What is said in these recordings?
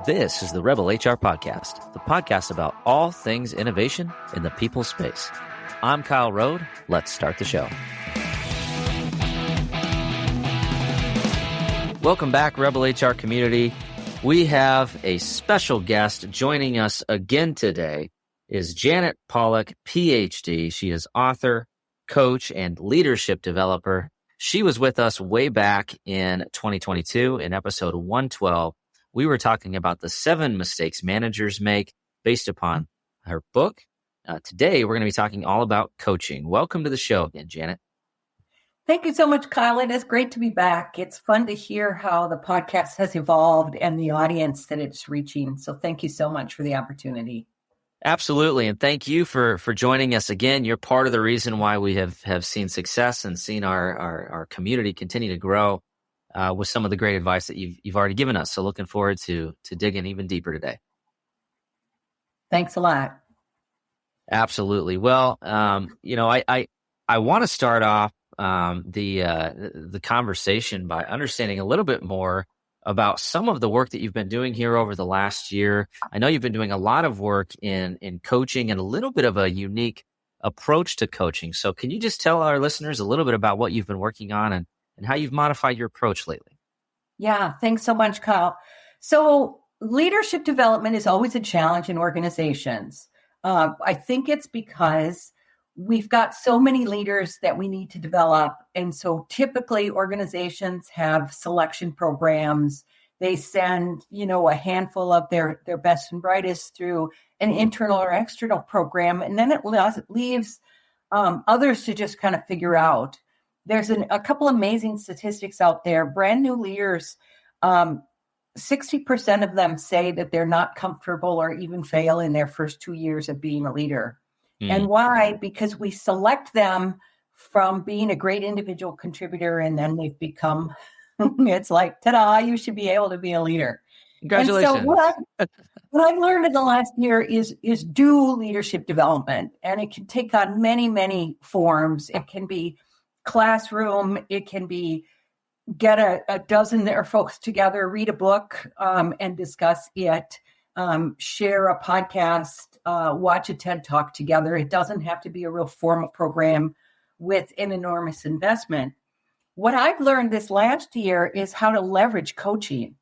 This is the Rebel HR Podcast, the podcast about all things innovation in the people space. I'm Kyle Rode. Let's start the show. Welcome back, Rebel HR community. We have a special guest joining us again today is Janet Polach, PhD. She is author, coach, and leadership developer. She was with us way back in 2022 in episode 112. We were talking about the 7 mistakes managers make based upon her book. Today, we're going to be talking all about coaching. Welcome to the show again, Janet. Thank you so much, Kyle. It is great to be back. It's fun to hear how the podcast has evolved and the audience that it's reaching. So thank you so much for the opportunity. Absolutely. And thank you for joining us again. You're part of the reason why we have seen success and seen our community continue to grow with some of the great advice that you've already given us. So looking forward to digging even deeper today. Thanks a lot. Absolutely. Well, I want to start off the conversation by understanding a little bit more about some of the work that you've been doing here over the last year. I know you've been doing a lot of work in coaching and a little bit of a unique approach to coaching. So can you just tell our listeners a little bit about what you've been working on and how you've modified your approach lately? Yeah, thanks so much, Kyle. So leadership development is always a challenge in organizations. I think it's because we've got so many leaders that we need to develop. And so typically organizations have selection programs. They send, a handful of their best and brightest through an internal or external program. And then it leaves others to just kind of figure out. There's a couple amazing statistics out there. Brand new leaders, 60% of them say that they're not comfortable or even fail in their first 2 years of being a leader. And why? Because we select them from being a great individual contributor, and then they've become, it's like, ta-da, you should be able to be a leader. Congratulations. And so what I've learned in the last year is do leadership development. And it can take on many, many forms. It can be classroom. It can be get a dozen or folks together, read a book and discuss it. Share a podcast, watch a TED Talk together. It doesn't have to be a real formal program with an enormous investment. What I've learned this last year is how to leverage coaching.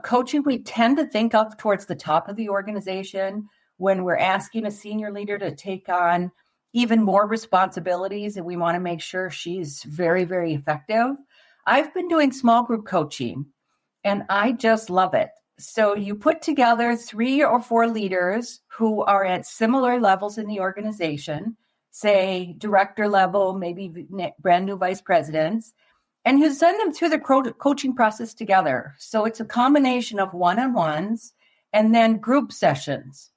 Coaching, we tend to think of towards the top of the organization when we're asking a senior leader to take on even more responsibilities, and we want to make sure she's very, very effective. I've been doing small group coaching, and I just love it. So you put together 3 or 4 leaders who are at similar levels in the organization, say director level, maybe brand new vice presidents, and you send them through the coaching process together. So it's a combination of one-on-ones and then group sessions.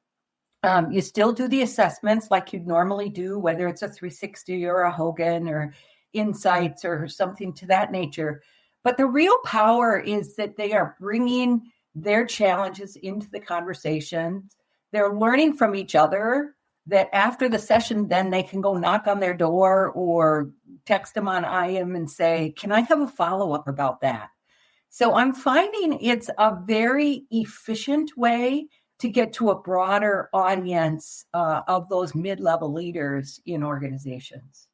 You still do the assessments like you'd normally do, whether it's a 360 or a Hogan or Insights or something to that nature. But the real power is that they are bringing their challenges into the conversation. They're learning from each other that after the session, then they can go knock on their door or text them on IM and say, can I have a follow-up about that? So I'm finding it's a very efficient way to get to a broader audience of those mid-level leaders in organizations.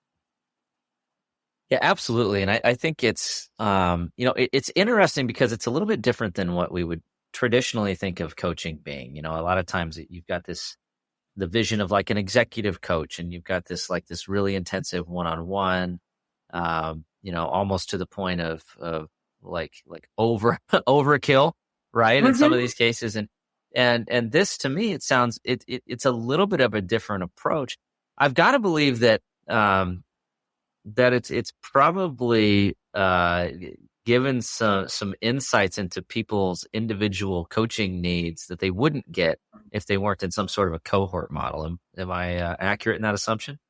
Yeah, absolutely. And I think it's, it's interesting because it's a little bit different than what we would traditionally think of coaching being. A lot of times you've got the vision of like an executive coach, and you've got this really intensive one-on-one, almost to the point of like overkill, right? Mm-hmm. In some of these cases. And this, to me, it sounds, it's a little bit of a different approach. I've got to believe that it's probably given some insights into people's individual coaching needs that they wouldn't get if they weren't in some sort of a cohort model. Am I accurate in that assumption?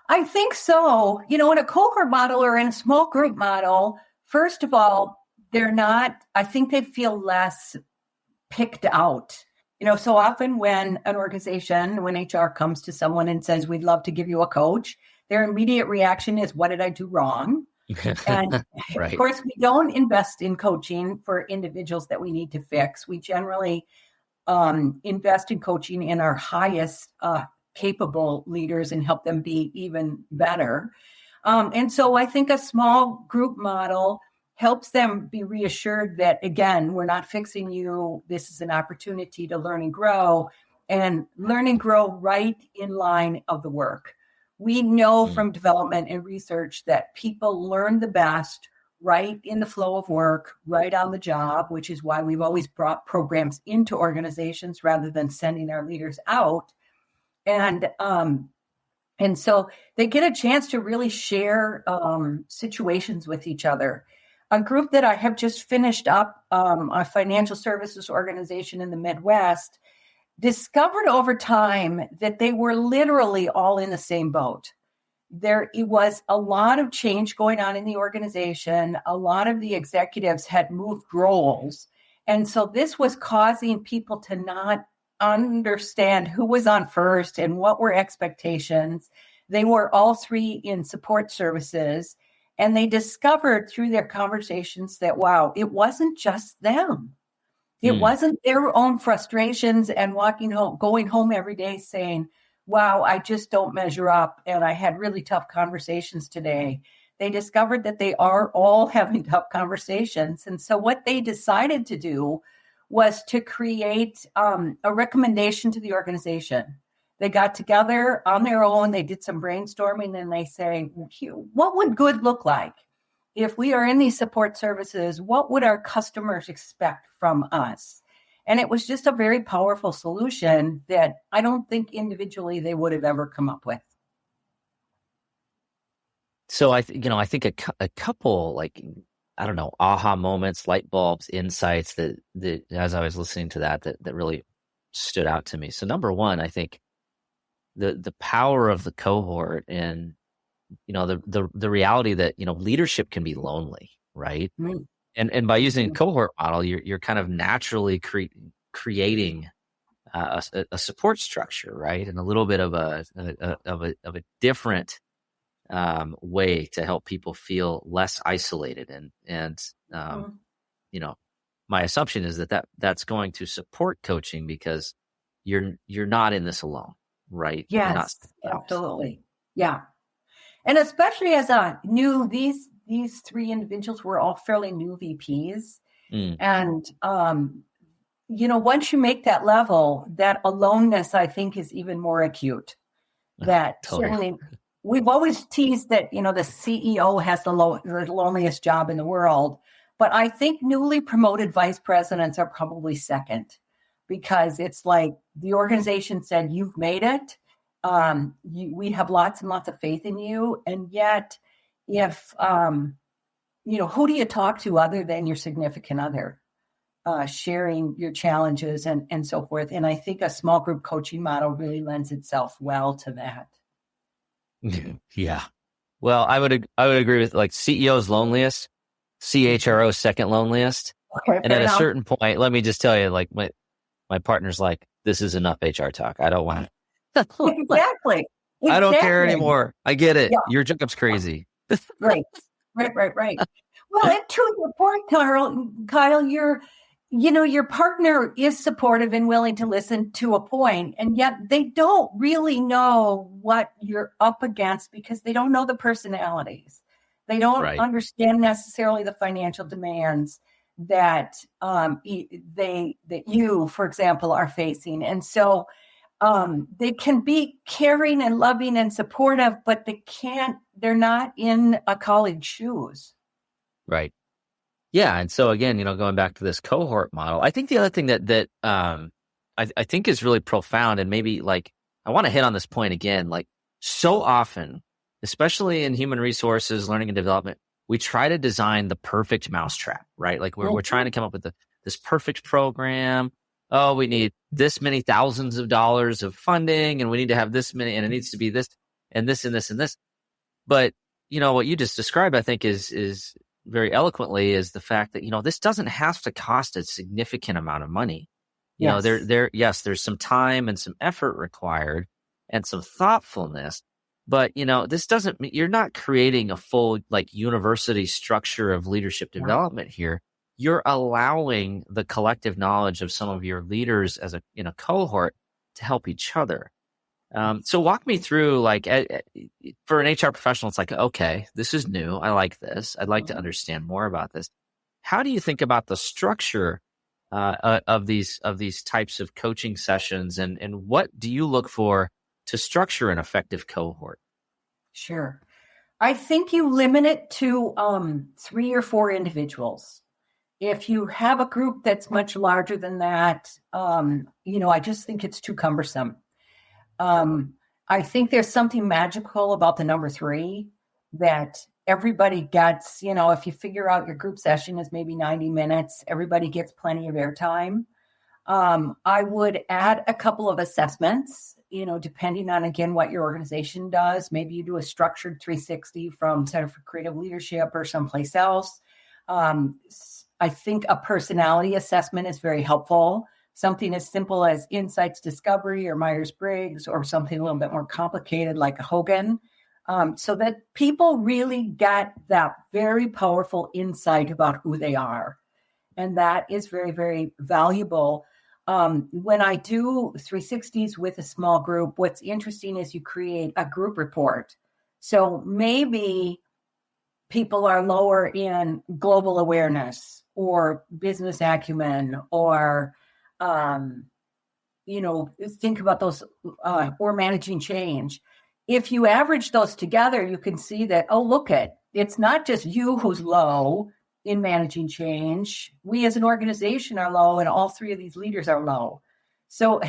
I think so. In a cohort model or in a small group model, first of all, I think they feel less picked out. So often when an organization, when HR comes to someone and says, we'd love to give you a coach, their immediate reaction is, what did I do wrong? And of Right. course, we don't invest in coaching for individuals that we need to fix. We generally invest in coaching in our highest capable leaders and help them be even better. And so I think a small group model helps them be reassured that, again, we're not fixing you. This is an opportunity to learn and grow right in line of the work. We know from development and research that people learn the best right in the flow of work, right on the job, which is why we've always brought programs into organizations rather than sending our leaders out. And so they get a chance to really share situations with each other. A group that I have just finished up, a financial services organization in the Midwest, discovered over time that they were literally all in the same boat. There was a lot of change going on in the organization. A lot of the executives had moved roles. And so this was causing people to not understand who was on first and what were expectations. They were all three in support services. And they discovered through their conversations that, wow, it wasn't just them. It wasn't their own frustrations and going home every day saying, wow, I just don't measure up. And I had really tough conversations today. They discovered that they are all having tough conversations. And so what they decided to do was to create a recommendation to the organization. They got together on their own. They did some brainstorming and they say, what would good look like? If we are in these support services, what would our customers expect from us? And it was just a very powerful solution that I don't think individually they would have ever come up with. So I think a couple, like, I don't know, aha moments, light bulbs, insights that as I was listening to that really stood out to me. So number one, I think the power of the cohort and the reality that leadership can be lonely, right? Mm-hmm. And by using a cohort model, you're kind of naturally creating a support structure, right? And a little bit of a different way to help people feel less isolated. And my assumption is that's going to support coaching because you're not in this alone, right? Yes, absolutely. Yeah. And especially as these three individuals were all fairly new VPs. And, once you make that level, that aloneness, I think, is even more acute. That Totally. Certainly, we've always teased that, the CEO has the loneliest job in the world. But I think newly promoted vice presidents are probably second, because it's like the organization said, you've made it. We have lots and lots of faith in you. And yet, if, who do you talk to other than your significant other, sharing your challenges and so forth? And I think a small group coaching model really lends itself well to that. Yeah. Well, I would agree with, like, CEO's loneliest, CHRO's second loneliest. Okay, and at a certain point, let me just tell you, like, my partner's like, this is enough HR talk. I don't want it. Exactly. I don't care anymore. I get it. Yeah. Your job's crazy. Right. Well, and to your point, Kyle, your partner is supportive and willing to listen to a point, and yet they don't really know what you're up against because they don't know the personalities. They don't understand necessarily the financial demands that you, for example, are facing. And so they can be caring and loving and supportive, but they're not in a colleague's shoes. Right. Yeah. And so again, going back to this cohort model, I think the other thing that I think is really profound, and maybe, like, I want to hit on this point again, like, so often, especially in human resources, learning and development, we try to design the perfect mousetrap, right? Like we're trying to come up with this perfect program. Oh, we need this many thousands of dollars of funding, and we need to have this many, and it needs to be this and this and this and this. But what you just described, I think, is very eloquently, is the fact that this doesn't have to cost a significant amount of money. There's some time and some effort required and some thoughtfulness, But, this doesn't mean you're not creating a full like university structure of leadership Yeah. development here. You're allowing the collective knowledge of some of your leaders as in a cohort to help each other. So walk me through, like, for an HR professional, it's like, okay, this is new. I like this. I'd like to understand more about this. How do you think about the structure of these types of coaching sessions, and what do you look for to structure an effective cohort? Sure. I think you limit it to 3 or 4 individuals. If you have a group that's much larger than that, I just think it's too cumbersome. I think there's something magical about the number 3 that everybody gets. If you figure out your group session is maybe 90 minutes, everybody gets plenty of airtime. I would add a couple of assessments, depending on, again, what your organization does. Maybe you do a structured 360 from Center for Creative Leadership or someplace else. I think a personality assessment is very helpful. Something as simple as Insights Discovery or Myers-Briggs, or something a little bit more complicated like a Hogan, so that people really get that very powerful insight about who they are. And that is very, very valuable. When I do 360s with a small group, what's interesting is you create a group report. So maybe people are lower in global awareness or business acumen, or, think about those, or managing change. If you average those together, you can see that, it's not just you who's low in managing change. We as an organization are low, and all 3 of these leaders are low. So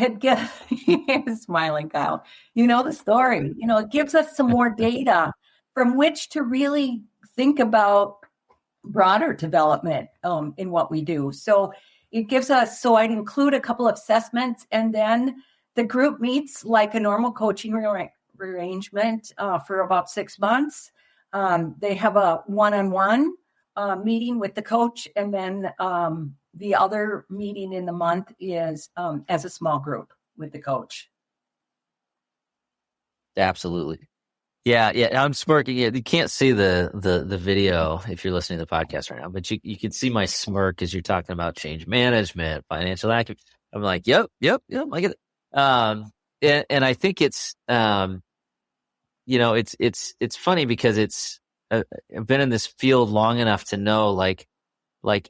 smiling, Kyle, the story, it gives us some more data from which to really think about broader development in what we do. So it gives us, so I'd include a couple of assessments, and then the group meets like a normal coaching arrangement for about 6 months. They have a one-on-one meeting with the coach, and then the other meeting in the month is as a small group with the coach. Absolutely. Yeah. I'm smirking. You can't see the video if you're listening to the podcast right now, but you can see my smirk as you're talking about change management, financial acumen. I'm like, yep, I get it. And I think it's it's funny because I've been in this field long enough to know, like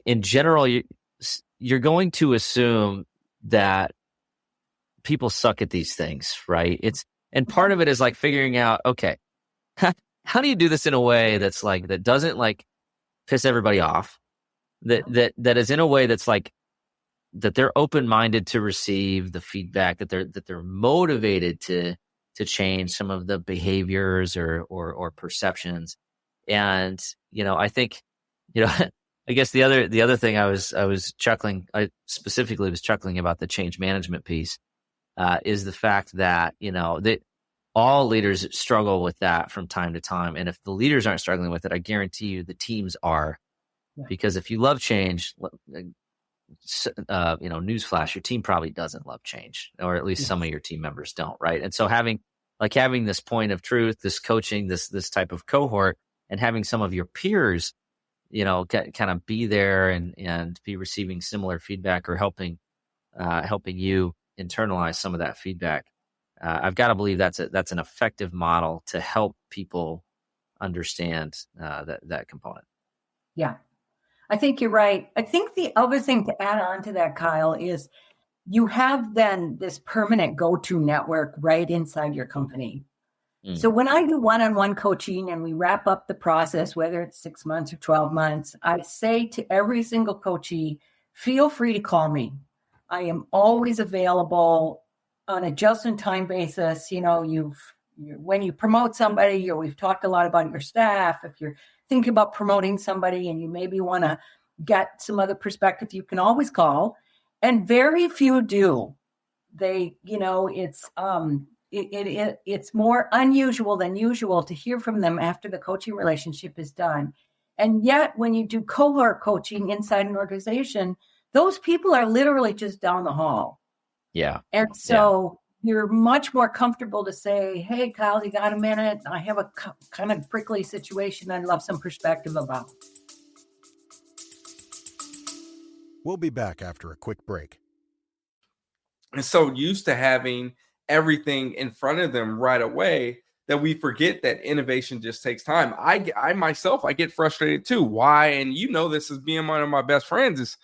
in general, you're going to assume that people suck at these things, right? And part of it is like figuring out, okay, how do you do this in a way that's like, that doesn't like piss everybody off, that is in a way that's like, that they're open-minded to receive the feedback, that they're motivated to change some of the behaviors or perceptions. And, I think, I guess the other thing I was chuckling, I specifically was chuckling about the change management piece, is the fact that, that all leaders struggle with that from time to time. And if the leaders aren't struggling with it, I guarantee you the teams are. Yeah. Because if you love change, newsflash, your team probably doesn't love change, or at least some of your team members don't, right? And so having this point of truth, this coaching, this type of cohort, and having some of your peers, kind of be there and be receiving similar feedback, or helping you internalize some of that feedback. I've got to believe that's an effective model to help people understand that component. Yeah, I think you're right. I think the other thing to add on to that, Kyle, is you have then this permanent go-to network right inside your company. Mm. So when I do one-on-one coaching and we wrap up the process, whether it's 6 months or 12 months, I say to every single coachee, feel free to call me. I am always available on a just-in-time basis. When you promote somebody, or we've talked a lot about your staff, if you're thinking about promoting somebody and you maybe want to get some other perspective, you can always call. And very few do. It's more unusual than usual to hear from them after the coaching relationship is done. And yet, when you do cohort coaching inside an organization, those people are literally just down the hall. Yeah. And so you're much more comfortable to say, hey, Kyle, you got a minute? I have a kind of prickly situation I'd love some perspective about. We'll be back after a quick break. And so used to having everything in front of them right away that we forget that innovation just takes time. I myself, I get frustrated too. Why? And you know, this is being one of my best friends is,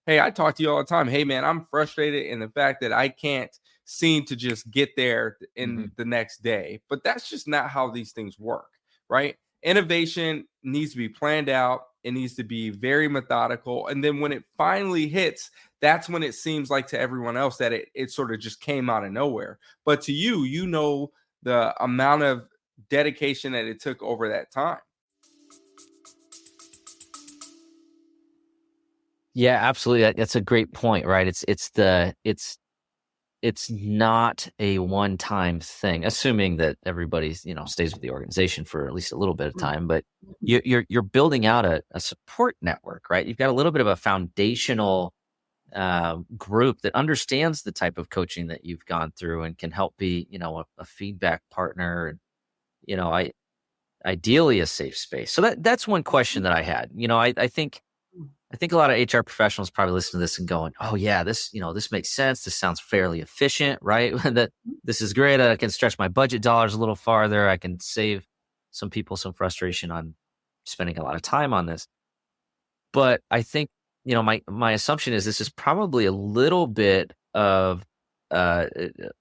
hey, I talk to you all the time. Hey, man, I'm frustrated in the fact that I can't seem to just get there in the next day. But that's just not how these things work, right? Innovation needs to be planned out. It needs to be very methodical. And then when it finally hits, that's when it seems like to everyone else that it sort of just came out of nowhere. But to you, you know the amount of dedication that it took over that time. Yeah, absolutely. That's a great point, right? It's not a one-time thing, assuming that everybody's, stays with the organization for at least a little bit of time, but you're building out a support network, right? You've got a little bit of a foundational group that understands the type of coaching that you've gone through and can help be, a feedback partner and, ideally a safe space. So that's one question that I had. I think a lot of HR professionals probably listen to this and going, oh yeah, this makes sense. This sounds fairly efficient, right? That this is great. I can stretch my budget dollars a little farther. I can save some people some frustration on spending a lot of time on this. But I think, my assumption is this is probably a little bit of a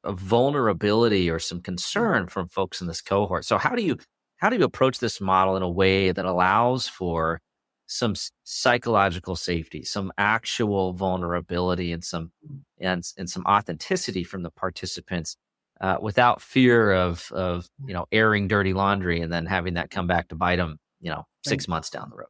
vulnerability or some concern from folks in this cohort. So how do you approach this model in a way that allows for some psychological safety, some actual vulnerability, and some authenticity from the participants, without fear of airing dirty laundry and then having that come back to bite them 6 months down the road.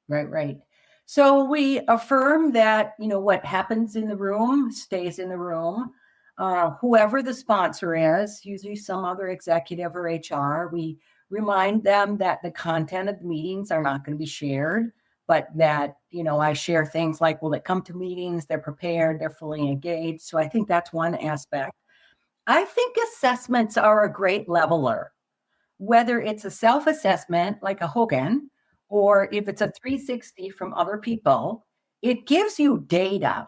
Right. So we affirm that what happens in the room stays in the room. Whoever the sponsor is, usually some other executive or HR, we remind them that the content of the meetings are not going to be shared, but that, I share things like, well, they come to meetings, they're prepared, they're fully engaged. So I think that's one aspect. I think assessments are a great leveler, whether it's a self-assessment like a Hogan, or if it's a 360 from other people, it gives you data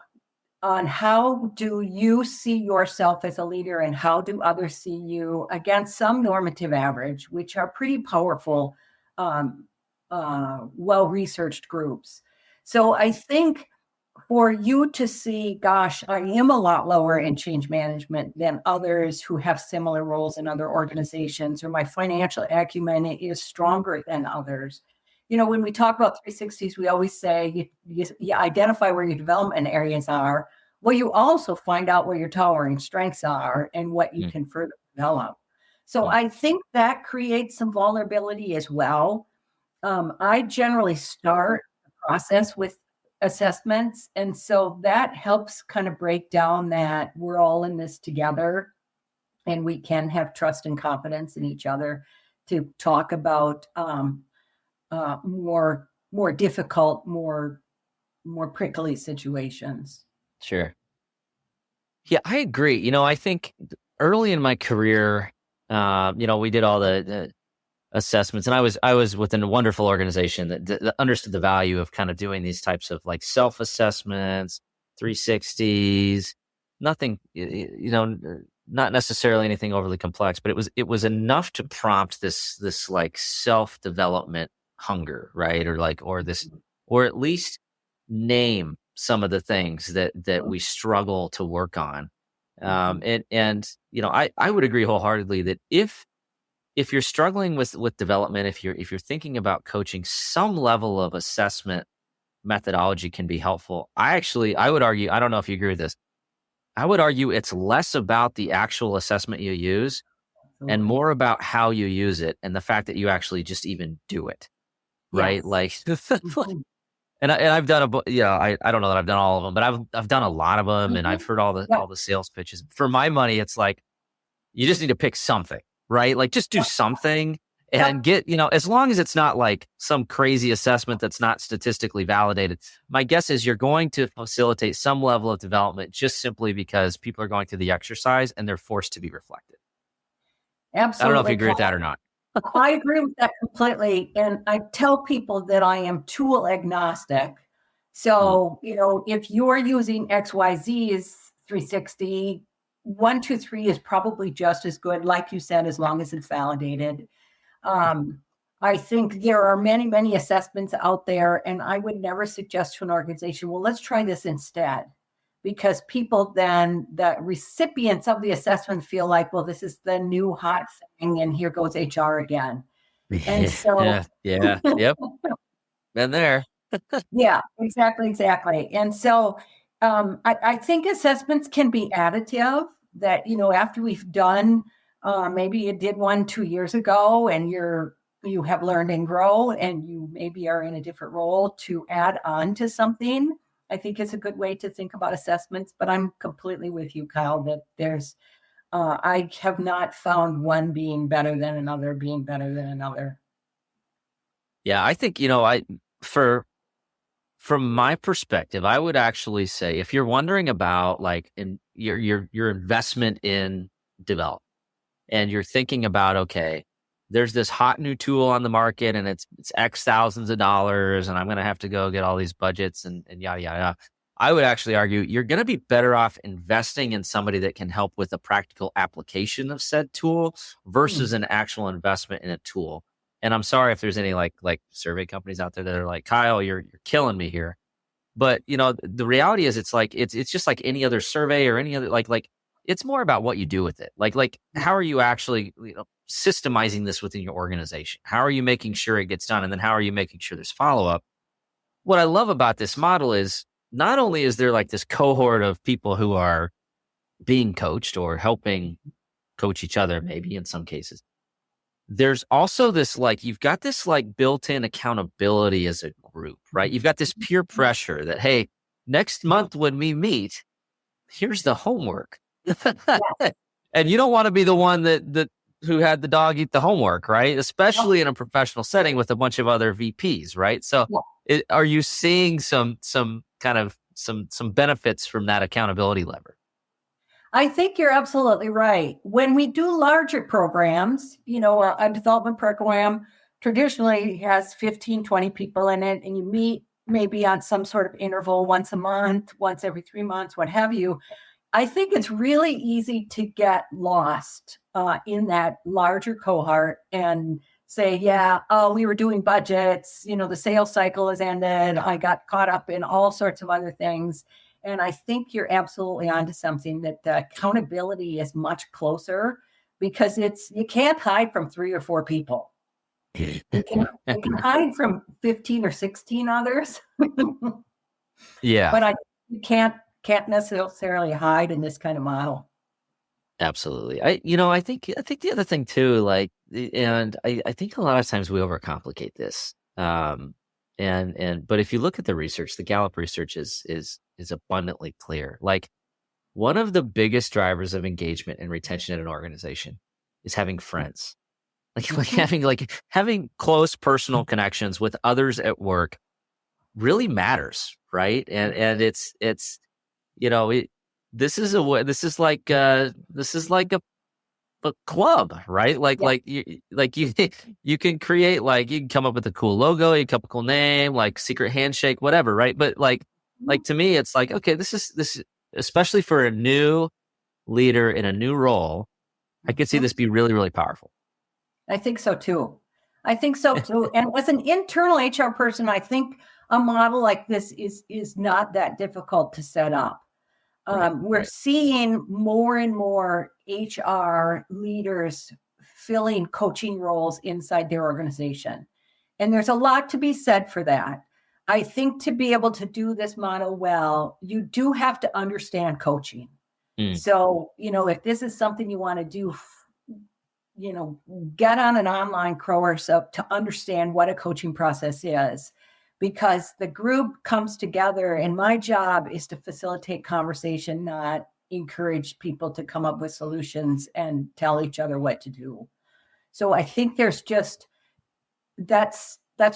on how do you see yourself as a leader and how do others see you against some normative average, which are pretty powerful, well-researched groups. So I think for you to see, gosh, I am a lot lower in change management than others who have similar roles in other organizations, or my financial acumen is stronger than others. When we talk about 360s, we always say you identify where your development areas are. Well, you also find out where your towering strengths are and what you can further develop. So I think that creates some vulnerability as well. I generally start the process with assessments. And so that helps kind of break down that we're all in this together and we can have trust and confidence in each other to talk about more difficult, more prickly situations. Sure. Yeah, I agree. I think early in my career, we did all the assessments, and I was within a wonderful organization that understood the value of kind of doing these types of like self-assessments, 360s, nothing, not necessarily anything overly complex, but it was enough to prompt this like self-development hunger, right? Or at least name some of the things that we struggle to work on. I would agree wholeheartedly that if you're struggling with development, if you're thinking about coaching, some level of assessment methodology can be helpful. I would argue, I don't know if you agree with this, I would argue it's less about the actual assessment you use and more about how you use it and the fact that you actually just even do it. Right? Yes. Like, and I've done I don't know that I've done all of them, but I've done a lot of them, and I've heard all the sales pitches. For my money, it's like you just need to pick something, right? Like just do something, and get, as long as it's not like some crazy assessment that's not statistically validated, my guess is you're going to facilitate some level of development just simply because people are going through the exercise and they're forced to be reflected. Absolutely. I don't know if you agree with that or not. I agree with that completely. And I tell people that I am tool agnostic. So, if you're using XYZ's 360, 1, 2, 3 is probably just as good, like you said, as long as it's validated. I think there are many, many assessments out there, and I would never suggest to an organization, well, let's try this instead. Because people then, the recipients of the assessment feel like, well, this is the new hot thing, and here goes HR again. And so, yep, been there. yeah, exactly. And so, I think assessments can be additive. That after we've done, maybe you did one 2 years ago, and you have learned and grow, and you maybe are in a different role to add on to something. I think it's a good way to think about assessments, but I'm completely with you, Kyle, that I have not found one being better than another, Yeah, I think, from my perspective, I would actually say if you're wondering about like in your investment in development and you're thinking about, okay, there's this hot new tool on the market and it's X thousands of dollars and I'm going to have to go get all these budgets and yada, yada, yada. I would actually argue you're going to be better off investing in somebody that can help with a practical application of said tool versus an actual investment in a tool. And I'm sorry if there's any like survey companies out there that are like, Kyle, you're killing me here. But the reality is it's just like any other survey or any other like it's more about what you do with it. Like how are you actually systemizing this within your organization? How are you making sure it gets done? And then how are you making sure there's follow-up? What I love about this model is not only is there like this cohort of people who are being coached or helping coach each other, maybe in some cases, there's also this you've got this built-in accountability as a group, right? You've got this peer pressure that, hey, next month when we meet, here's the homework. And you don't want to be the one that who had the dog eat the homework, right? Especially in a professional setting with a bunch of other VPs, right? So are you seeing some benefits from that accountability lever? I think you're absolutely right. When we do larger programs, a development program traditionally has 15, 20 people in it, and you meet maybe on some sort of interval once a month, once every 3 months, what have you. I think it's really easy to get lost in that larger cohort and say, we were doing budgets, the sales cycle has ended. I got caught up in all sorts of other things. And I think you're absolutely onto something, that the accountability is much closer because you can't hide from 3 or 4 people. You can hide from 15 or 16 others. Yeah. But you can't necessarily hide in this kind of model. Absolutely. I think the other thing too, and I think a lot of times we overcomplicate this. But if you look at the research, the Gallup research is abundantly clear. Like, one of the biggest drivers of engagement and retention in an organization is having friends. Having close personal connections with others at work really matters, right? And it's this is like a club, right? You can create, you can come up with a cool logo, you come up with a cool name, like secret handshake, whatever, right? But to me, it's like, okay, this is especially for a new leader in a new role, I could see this be really, really powerful. I think so too. And as an internal HR person, I think a model like this is not that difficult to set up. We're seeing more and more HR leaders filling coaching roles inside their organization. And there's a lot to be said for that. I think to be able to do this model well, you do have to understand coaching. So, if this is something you want to do, get on an online course to understand what a coaching process is, because the group comes together and my job is to facilitate conversation, not encourage people to come up with solutions and tell each other what to do. So I think that's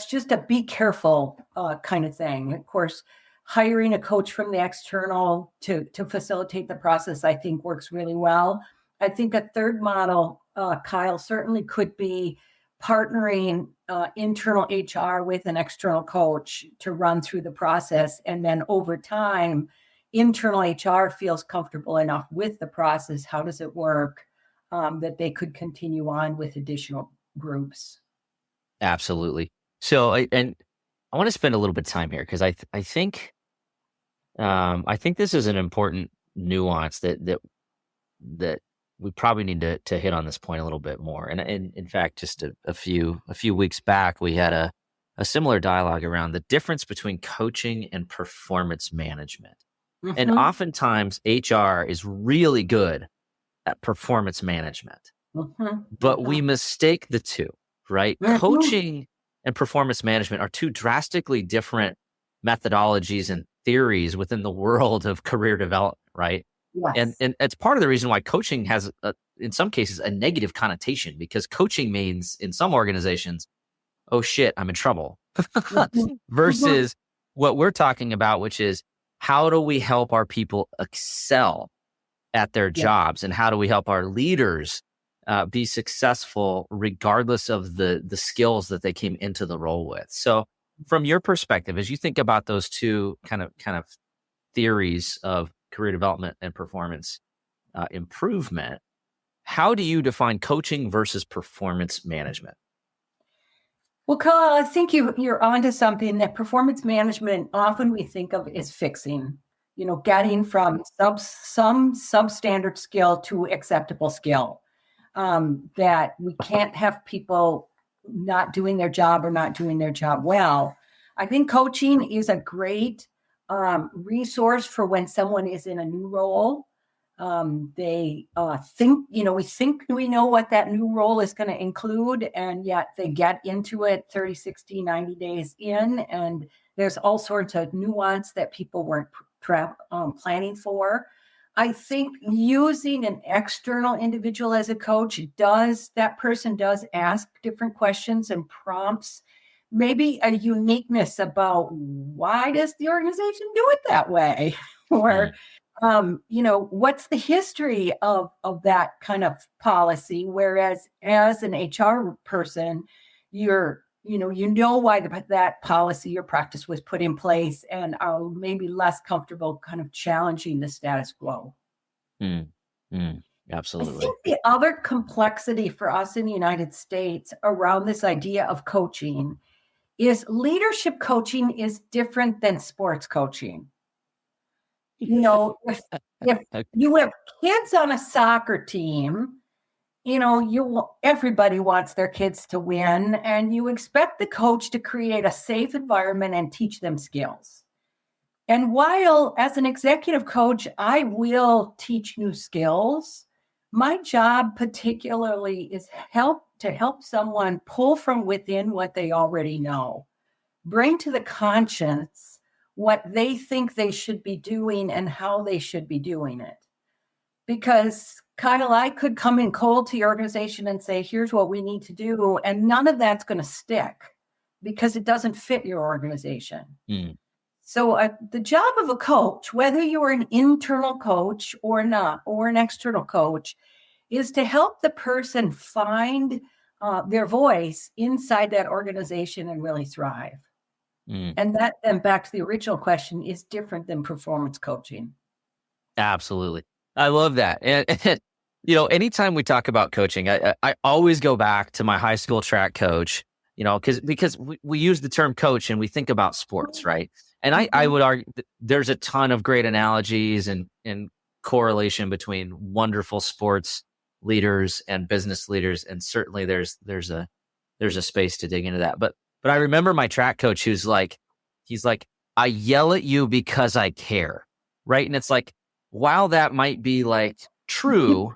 just a be careful kind of thing. Of course, hiring a coach from the external to facilitate the process, I think works really well. I think a third model, Kyle, certainly could be partnering internal HR with an external coach to run through the process. And then over time, internal HR feels comfortable enough with the process. How does it work? That they could continue on with additional groups. Absolutely. So, I want to spend a little bit of time here because I think this is an important nuance that we probably need to hit on this point a little bit more. And in fact, just a few weeks back, we had a similar dialogue around the difference between coaching and performance management. Mm-hmm. And oftentimes, HR is really good at performance management, Mm-hmm. but we mistake the two, right? Mm-hmm. Coaching and performance management are two drastically different methodologies and theories within the world of career development, right? Yes. And it's part of the reason why coaching has, in some cases, a negative connotation, because coaching means in some organizations, oh shit, I'm in trouble, versus what we're talking about, which is how do we help our people excel at their jobs, and how do we help our leaders be successful regardless of the skills that they came into the role with. So from your perspective, as you think about those two kind of theories of career development and performance improvement, how do you define coaching versus performance management? Well, Kyle, I think you're onto something. That performance management often we think of as fixing, getting from some substandard skill to acceptable skill. That we can't have people not doing their job or not doing their job well. I think coaching is a great resource for when someone is in a new role. They think, we think we know what that new role is going to include, and yet they get into it 30, 60, 90 days in, and there's all sorts of nuance that people weren't planning for. I think using an external individual as a coach that person does ask different questions and prompts maybe a uniqueness about why does the organization do it that way? Or, what's the history of that kind of policy? Whereas as an HR person, you know why that policy or practice was put in place, and are maybe less comfortable kind of challenging the status quo. Absolutely. I think the other complexity for us in the United States around this idea of coaching is leadership coaching is different than sports coaching. If you have kids on a soccer team, everybody wants their kids to win, and you expect the coach to create a safe environment and teach them skills. And while as an executive coach, I will teach new skills, my job particularly is to help someone pull from within what they already know, bring to the conscience what they think they should be doing and how they should be doing it. Because Kyle, I could come in cold to your organization and say, here's what we need to do, and none of that's going to stick because it doesn't fit your organization. So the job of a coach, whether you're an internal coach or not, or an external coach, is to help the person find their voice inside that organization and really thrive. And that, then back to the original question, is different than performance coaching. Absolutely. I love that. And anytime we talk about coaching, I always go back to my high school track coach, because we use the term coach and we think about sports, right? And I would argue that there's a ton of great analogies and correlation between wonderful sports leaders and business leaders, and certainly there's a space to dig into that. But I remember my track coach he's like, I yell at you because I care, right? And it's like, while that might be like true,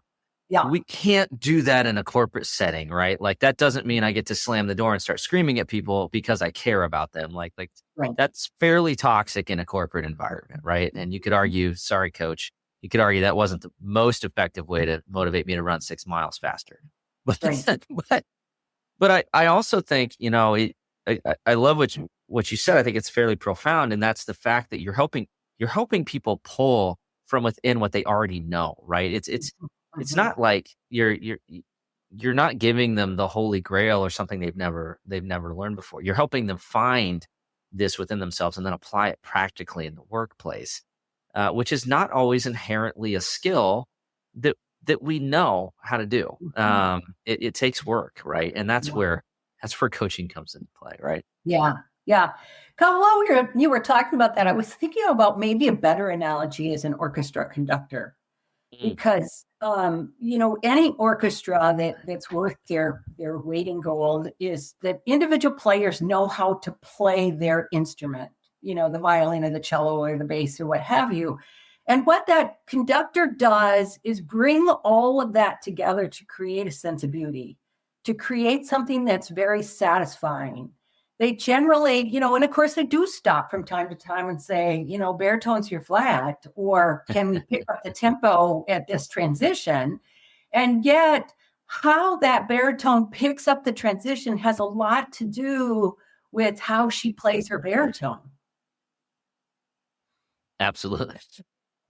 we can't do that in a corporate setting, right? Like that doesn't mean I get to slam the door and start screaming at people because I care about them. Like right. That's fairly toxic in a corporate environment, right? And you could argue, sorry, coach, you could argue that wasn't the most effective way to motivate me to run 6 miles faster. Right. but but I also think, I love what you said. I think it's fairly profound, and that's the fact that you're helping people pull from within what they already know, right? It's Mhm. not like you're not giving them the holy grail or something they've never learned before. You're helping them find this within themselves and then apply it practically in the workplace, which is not always inherently a skill that we know how to do. Mhm. It takes work, right? And that's where coaching comes into play, right? Yeah, yeah. While you were talking about that, I was thinking about maybe a better analogy as an orchestra conductor. Mm. Because any orchestra that's worth their weight in gold is that individual players know how to play their instrument, the violin or the cello or the bass or what have you. And what that conductor does is bring all of that together to create a sense of beauty, to create something that's very satisfying. They generally, and of course they do stop from time to time and say, baritones, you're flat, or can we pick up the tempo at this transition? And yet, how that baritone picks up the transition has a lot to do with how she plays her baritone. Absolutely.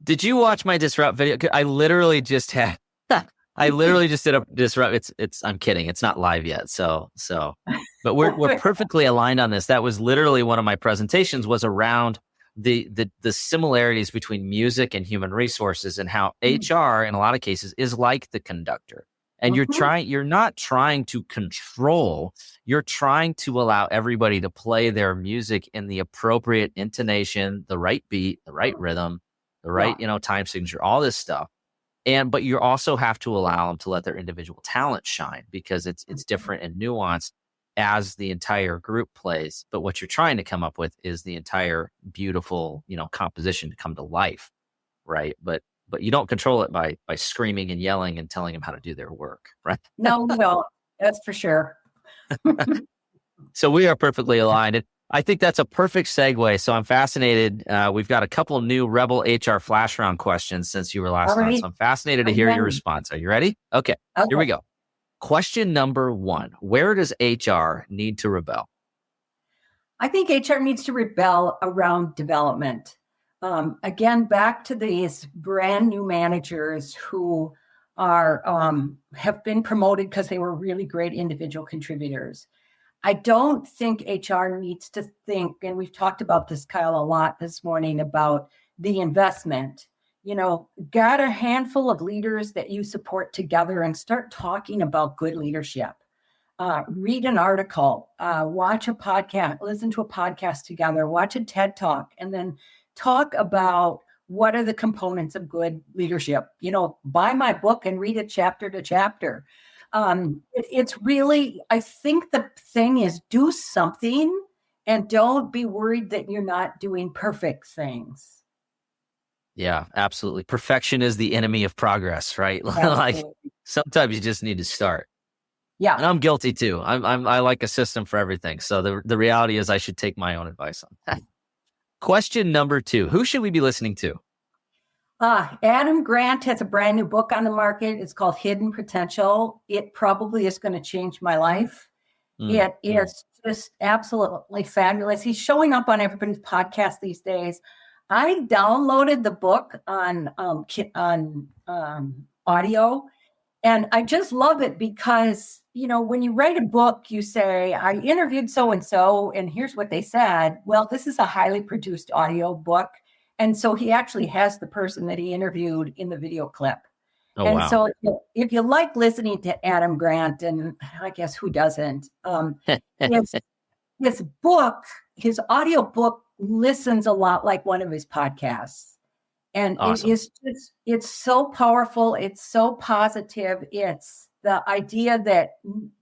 Did you watch my disrupt video? I literally just had. I literally just did a disrupt. It's. I'm kidding. It's not live yet. But we're perfectly aligned on this. That was literally one of my presentations, was around the similarities between music and human resources, and how HR in a lot of cases is like the conductor. And you're not trying to control. You're trying to allow everybody to play their music in the appropriate intonation, the right beat, the right rhythm, the right, time signature, all this stuff. But you also have to allow them to let their individual talent shine, because it's different and nuanced as the entire group plays. But what you're trying to come up with is the entire beautiful, composition to come to life, right? But you don't control it by screaming and yelling and telling them how to do their work, right? No, that's for sure. So we are perfectly aligned. And I think that's a perfect segue. So I'm fascinated. We've got a couple new Rebel HR flash round questions since you were last on. So I'm fascinated to hear your response. Are you ready? Okay, here we go. Question number 1. Where does HR need to rebel? I think HR needs to rebel around development. Again, back to these brand new managers who have been promoted because they were really great individual contributors. I don't think HR needs to think, and we've talked about this, Kyle, a lot this morning, about the investment. Got a handful of leaders that you support together and start talking about good leadership. Read an article, watch a podcast, listen to a podcast together, watch a TED Talk, and then talk about what are the components of good leadership. Buy my book and read it chapter to chapter. It's really, I think the thing is, do something and don't be worried that you're not doing perfect things. Yeah, absolutely. Perfection is the enemy of progress, right? Like, sometimes you just need to start. Yeah. And I'm guilty too. I like a system for everything. So the reality is I should take my own advice on that. Question number 2. Who should we be listening to? Adam Grant has a brand new book on the market. It's called Hidden Potential. It probably is going to change my life. It is just absolutely fabulous. He's showing up on everybody's podcast these days. I downloaded the book on audio, and I just love it because, when you write a book, you say, I interviewed so-and-so, and here's what they said. Well, this is a highly produced audio book. And so he actually has the person that he interviewed in the video clip. Oh, and wow. so if you like listening to Adam Grant, and I guess who doesn't, his book, his audio book listens a lot like one of his podcasts. And Awesome. it's so powerful. It's so positive. It's the idea that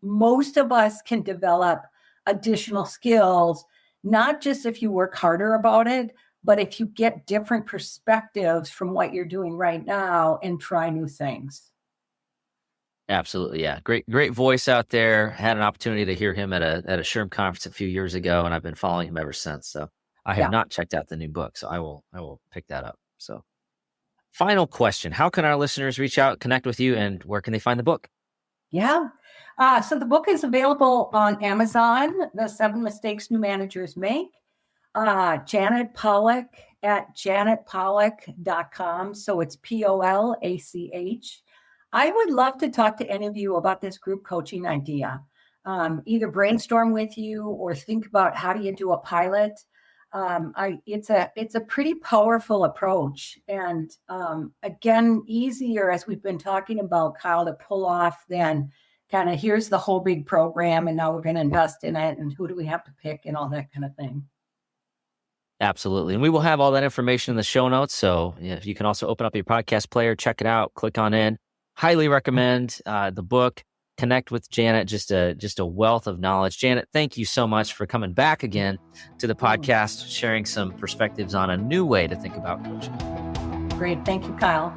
most of us can develop additional skills, not just if you work harder about it, but if you get different perspectives from what you're doing right now and try new things. Absolutely. Yeah. Great voice out there. Had an opportunity to hear him at a SHRM conference a few years ago, and I've been following him ever since. So I have not checked out the new book. So I will pick that up. So final question. How can our listeners reach out, connect with you, and where can they find the book? Yeah. So the book is available on Amazon, The 7 Mistakes New Managers Make. Janet Polach at janetpolach.com. So it's Polach. I would love to talk to any of you about this group coaching idea. Either brainstorm with you or think about how do you do a pilot. It's a pretty powerful approach, and again, easier, as we've been talking about, Kyle, to pull off than kind of here's the whole big program and now we're going to invest in it and who do we have to pick and all that kind of thing. Absolutely. And we will have all that information in the show notes. So if you can also open up your podcast player, check it out, click on in. Highly recommend the book. Connect with Janet, just a wealth of knowledge. Janet, thank you so much for coming back again to the podcast, sharing some perspectives on a new way to think about coaching. Great. Thank you, Kyle.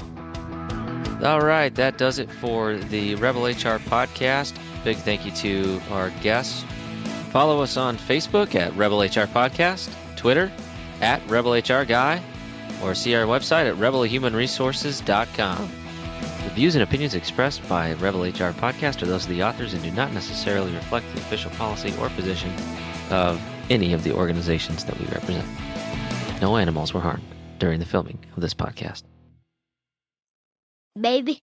All right. That does it for the Rebel HR podcast. Big thank you to our guests. Follow us on Facebook at Rebel HR Podcast, Twitter at Rebel HR Guy, or see our website at rebelhumanresources.com. The views and opinions expressed by Rebel HR Podcast are those of the authors and do not necessarily reflect the official policy or position of any of the organizations that we represent. No animals were harmed during the filming of this podcast. Baby.